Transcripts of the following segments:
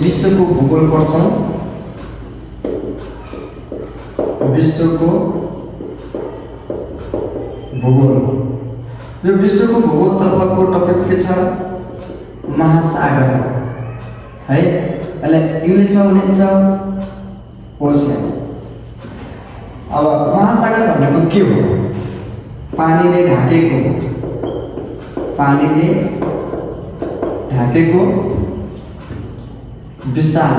विश्वको भूगोल पढ्छौँ। विश्वको भूगोल। यो विश्वको भूगोलतर्फको टपिक के छ? महासागर है। यसलाई इङ्ग्लिसमा भनिन्छ ओशन। अब महासागर भनेको के हो? पानीले ढाकेको विशाल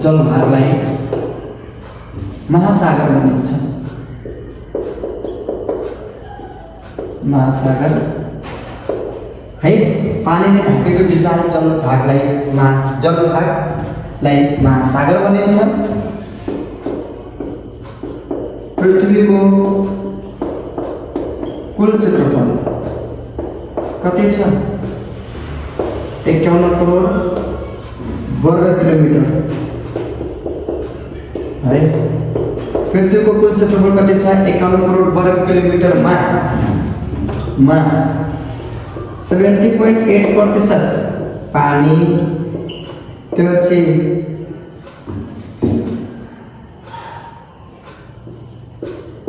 जलभागलाई महासागर भनिन्छ। महासागर है। पानीले ढाकेको विशाल जलभागलाई महासागर भनिन्छ। पृथ्वीको कुल क्षेत्रफल कति छ? 51 करोड वर्ग किलोमिटर है। पृथ्वीको कुल क्षेत्रफल कति छ? 51 करोड वर्ग किलोमिटरमा 70.8% पानी, त्यो चाहिँ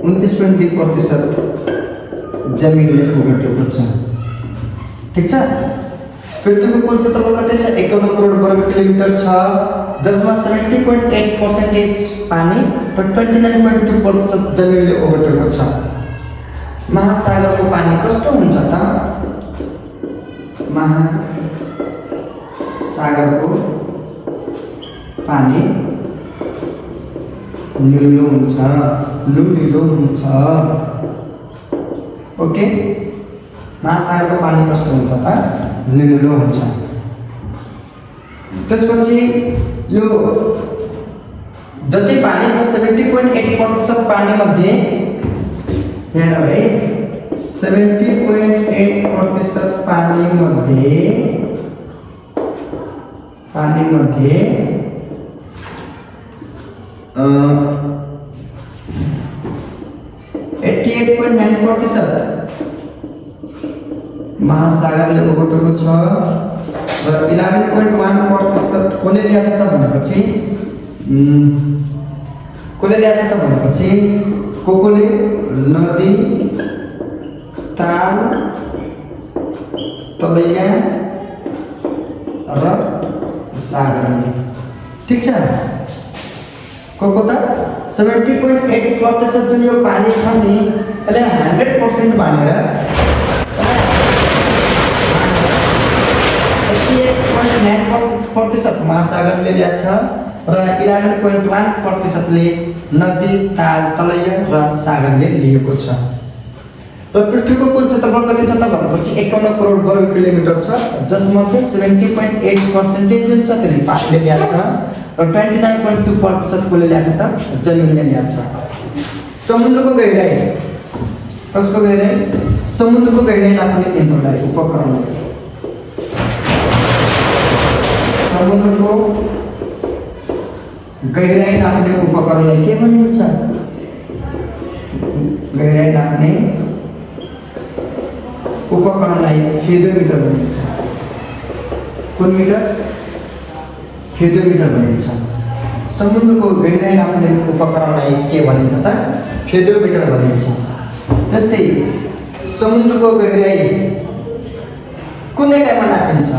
29.2% जमिनले ओगटेको छ। ठिक छ। पृथ्वीको कुल क्षेत्रफल कति छ? 51 करोड वर्ग किलोमिटर छ, जसमा 70.8% पानी र 29.2% जमिनले ओगटेको छ। महासागरको पानी कस्तो हुन्छ त? महासागरको पानी नुनिलो हुन्छ। ओके। महासागरको पानी कस्तो हुन्छ त? नुनिलो हुन्छ। त्यसपछि यो जति पानी छ 70.8% पानी मध्ये हेर है, 70.8% पानी मध्ये 88.9% महासागरले ओगटेको छ र 11.1% कसले ल्याएको छ भनेपछि कोकोले नदी, ताल, तलैया र सागरले। ठीक छ। कोको त 70.8% जुन यो पानी छ नि, यसले 100% मानेर 88.9% महासागरले ल्याएको छ र 11.1%ले नदी, ताल, तलैया र सागरले लिएको छ। र पृथ्वीको कुल क्षेत्रफल कति छ त भनेपछि 51 करोड वर्ग किलोमिटर छ, जसमध्ये 70.8% जुन छ त्यसले पानीले ल्याएको छ र 29.2% कोले ल्याएको छ त? जमिनले ल्याएको छ। समुद्रको गहिराई कसको गहिराई? समुद्रको गहिराई नाप्ने यन्त्रलाई, उपकरणलाई। समुद्रको गहिराई नाप्ने उपकरणलाई के भनिन्छ? गहिराई नाप्ने उपकरणलाई फेदोमिटर भनिन्छ। कुन मिटर? फेदोमिटर भनिन्छ। समुद्रको गहिराई नाप्ने उपकरणलाई के भनिन्छ त? फेदोमिटर भनिन्छ। जस्तै समुद्रको गहिराई कुन एकाइमा नापिन्छ?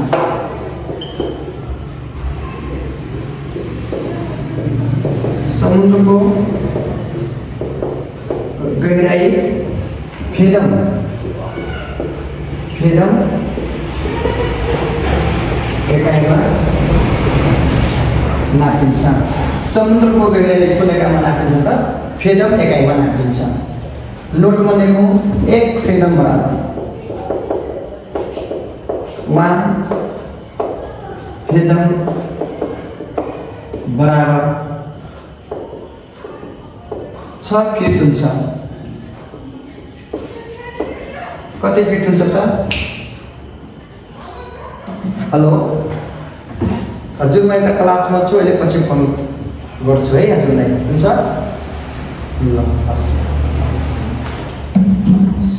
समुद्रको गहिराई फेदम एकाइमा नापिन्छ। समुद्रको गहिराई कुन एकाइमा नापिन्छ त? फेदम एकाइमा नापिन्छ। नोटमा लेखौँ, 1 फेदम बराबर 1 फेदम बराबर 6 फिट हुन्छ। कति फिट हुन्छ त? हेलो हजुर, म त क्लासमा छु, अहिले पछि फोन गर्छु है हजुरलाई, हुन्छ? ल हस्।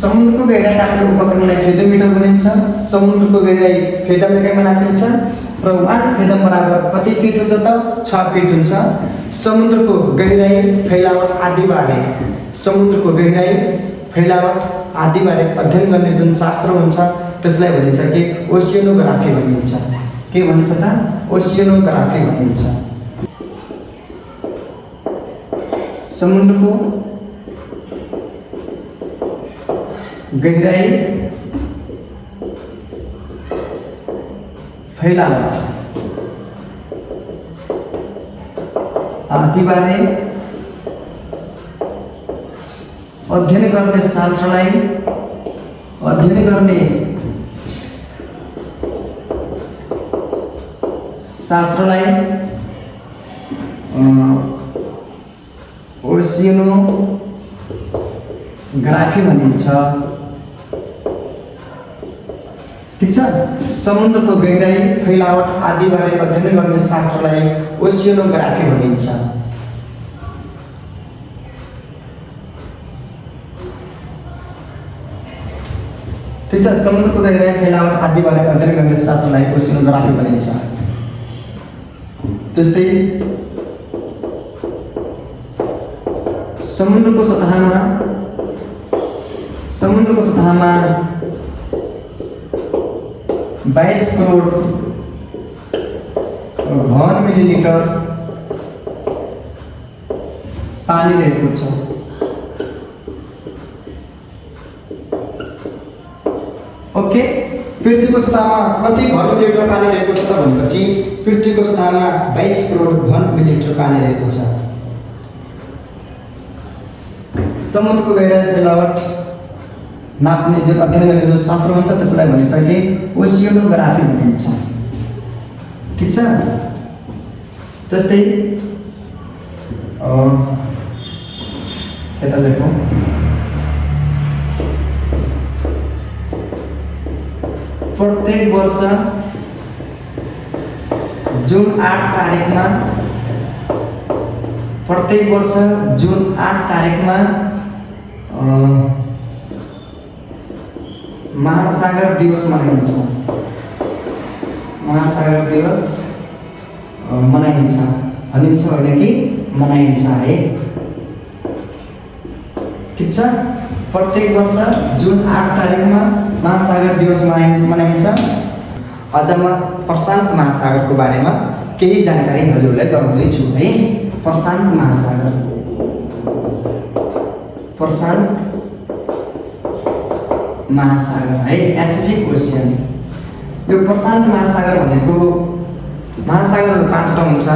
समुद्रको गहिराई नाप्ने उपकरणलाई फेदोमिटर भनिन्छ। समुद्रको गहिराई फेदम एकाइमा नापिन्छ र 1 फेदम बराबर कति फिट हुन्छ त 6 फिट हुन्छ। समुद्रको गहिराई फैलावट आदि बारे समुद्रको गहिराई फैलावट आदि बारे अध्ययन गर्ने जुन शास्त्र हुन्छ त्यसलाई भनिन्छ कि ओशियनोग्राफी भनिन्छ। के भनिन्छ त ओशियनोग्राफी भनिन्छ। समुद्रको गहिराई फैलावट आदि बारे अध्ययन गर्ने शास्त्रलाई ओशियनोग्राफी भनिन्छ। ठीक छ। समुद्रको गहिराई फैलावट आदि बारे अध्ययन गर्ने शास्त्रलाई ओशियनोग्राफी भनिन्छ। ठीक छ। समुद्रको गहिराई फैलावट आदि बारे अध्ययन गर्ने शास्त्रलाई ओशियनोग्राफी भनिन्छ। त्यस्तै समुद्रको सतहमा 22 करोड घन मिलिलिटर पानी रहेको छ। ओके, पृथ्वीको सतहमा कति घन मिलिलिटर पानी रहेको छ त भनेपछि पृथ्वीको सतहमा 22 करोड घन मिलिलिटर पानी रहेको छ। समुद्रको गहिराई फैलावट नाप्ने जुन अध्ययन गर्ने जुन शास्त्र हुन्छ त्यसलाई भनिन्छ कि ओशियनोग्राफी भनिन्छ। ठीक छ। त्यस्तै यता लेखौँ प्रत्येक वर्ष जुन 8 तारिखमा महासागर दिवस मनाइन्छ। महासागर दिवस मनाइन्छ भनिन्छ भने कि मनाइन्छ है। ठीक छ। प्रत्येक वर्ष जुन 8 तारिखमा महासागर दिवस मनाइन्छ। अझ म प्रशान्त महासागरको बारेमा केही जानकारी हजुरलाई गराउँदैछु है। प्रशान्त महासागर है, एसिफिक ओसियन। यो प्रशान्त महासागर भनेको महासागरहरू 5वटा हुन्छ।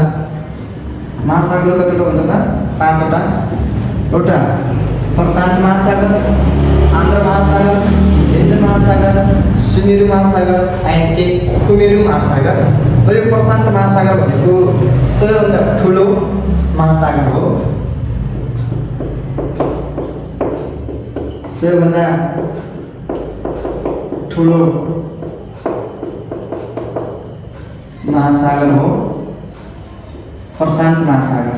महासागरहरू कतिवटा हुन्छ त 5वटा। एउटा प्रशान्त महासागर, आन्ध्र महासागर, हिन्द महासागर, सुमेरु महासागर एन्ड कुमेरु महासागर। र यो प्रशान्त महासागर भनेको सबैभन्दा ठुलो महासागर हो। सबैभन्दा ठुलो महासागर हो प्रशान्त महासागर।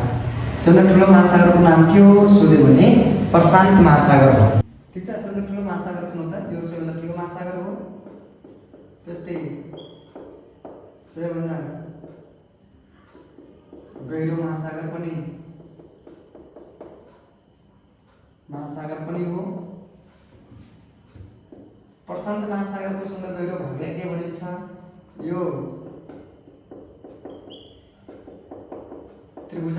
सबैभन्दा ठुलो महासागरको नाम के हो सोध्यो भने प्रशान्त महासागर हो। ठीक छ। सबैभन्दा ठुलो महासागर कुन हो त? यो सबैभन्दा ठुलो महासागर हो। त्यस्तै सबैभन्दा गहिरो महासागर पनि हो। प्रशान्त महासागरको सबैभन्दा गहिरो भागलाई के भनिन्छ? यो त्रिभुज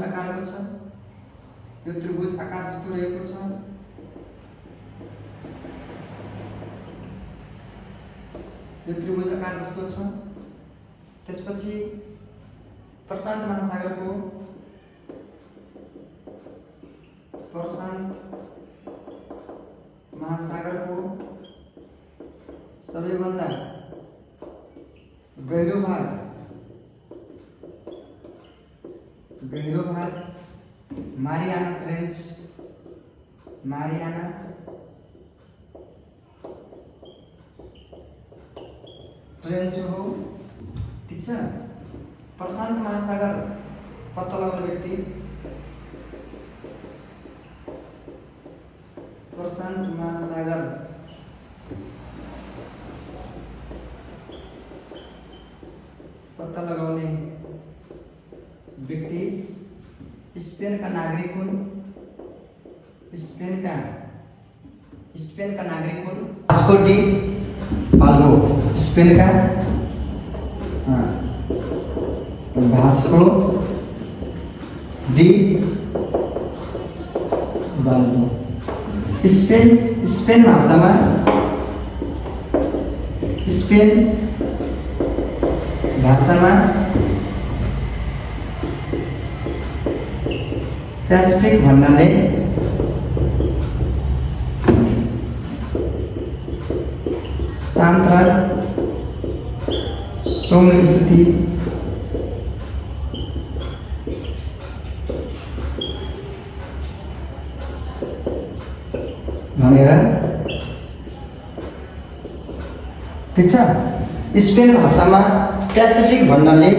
आकारको छ। यो त्रिभुज आकार जस्तो रहेको छ। यो त्रिभुज आकार जस्तो छ। त्यसपछि प्रशान्त महासागरको सबैभन्दा गहिरो भाग मारियाना ट्रेन्च हो। ठीक छ। प्रशान्त महासागर पत्ता लगाउने व्यक्ति प्रशान्त महासागर पत्ता लगाउने व्यक्ति स्पेनका नागरिक हुन्। स्पेनका नागरिक हुन्। वास्को डी पाल्मो स्पेनका वास्को डी पाल्मो स्पेन भाषामा पेसिफिक भन्नाले शान्त र सौम्य स्थिति भनेर ठिक छ। स्पेन भाषामा पेसिफिक भन्नाले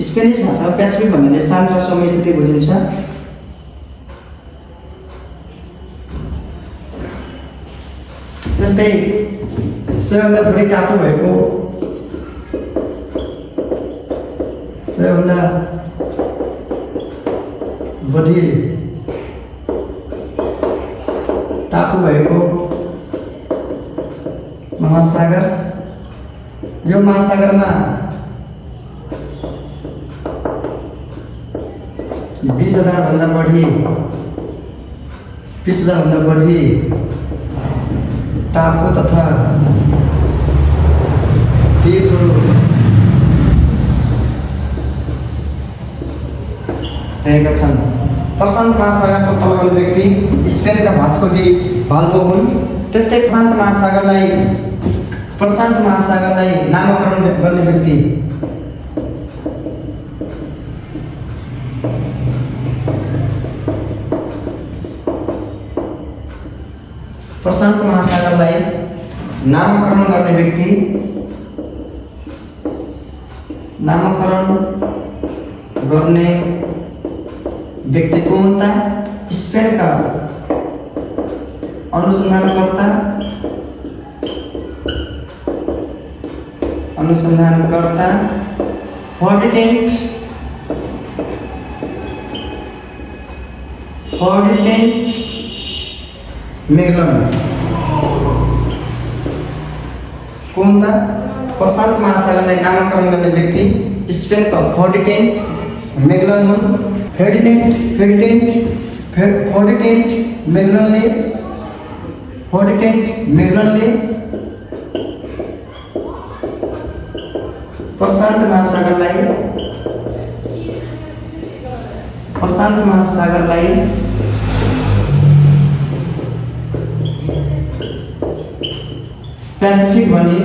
स्पेनिस भाषामा पेसिफिक भन्नाले शान्त र सौम्य स्थिति बुझिन्छ। जस्तै सबैभन्दा बढी टापु भएको सबैभन्दा बढी टापु भएको महासागर, यो महासागरमा 20,000 भन्दा बढी टापु तथा द्वीपहरू रहेका छन्। प्रशान्त महासागरको तलको व्यक्ति स्पेनका वास्को डी पाल्मो हुन्। त्यस्तै प्रशान्त महासागरलाई नामकरण गर्ने व्यक्ति प्रशान्त महासागरलाई नामकरण गर्ने व्यक्ति को हुन् त? स्पेनका अनुसन्धानकर्ता फर्डिनेन्ड मैगलन को हुन् त? प्रशान्त महासागरलाई नामकरण गर्ने व्यक्ति स्पेनका फर्डिनेन्ड मैगलन हुन्। फर्डिनेन्ड मैगलनले प्रशान्त महासागरलाई पेसिफिक भनी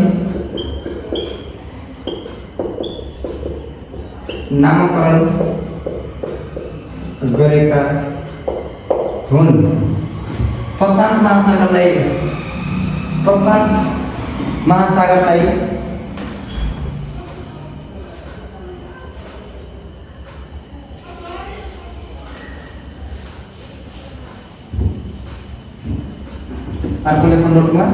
नामकरण गरेका हुन्। प्रशान्त महासागरलाई अर्को लेखन नोटमा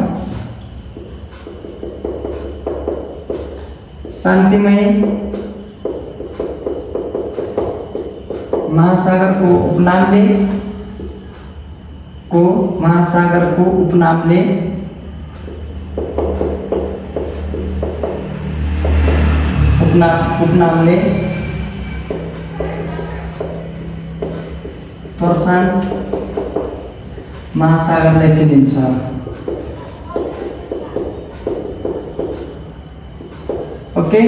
शान्तिमय महासागरको उपनामले प्रशान्त महासागरलाई चिनिन्छ। ओके।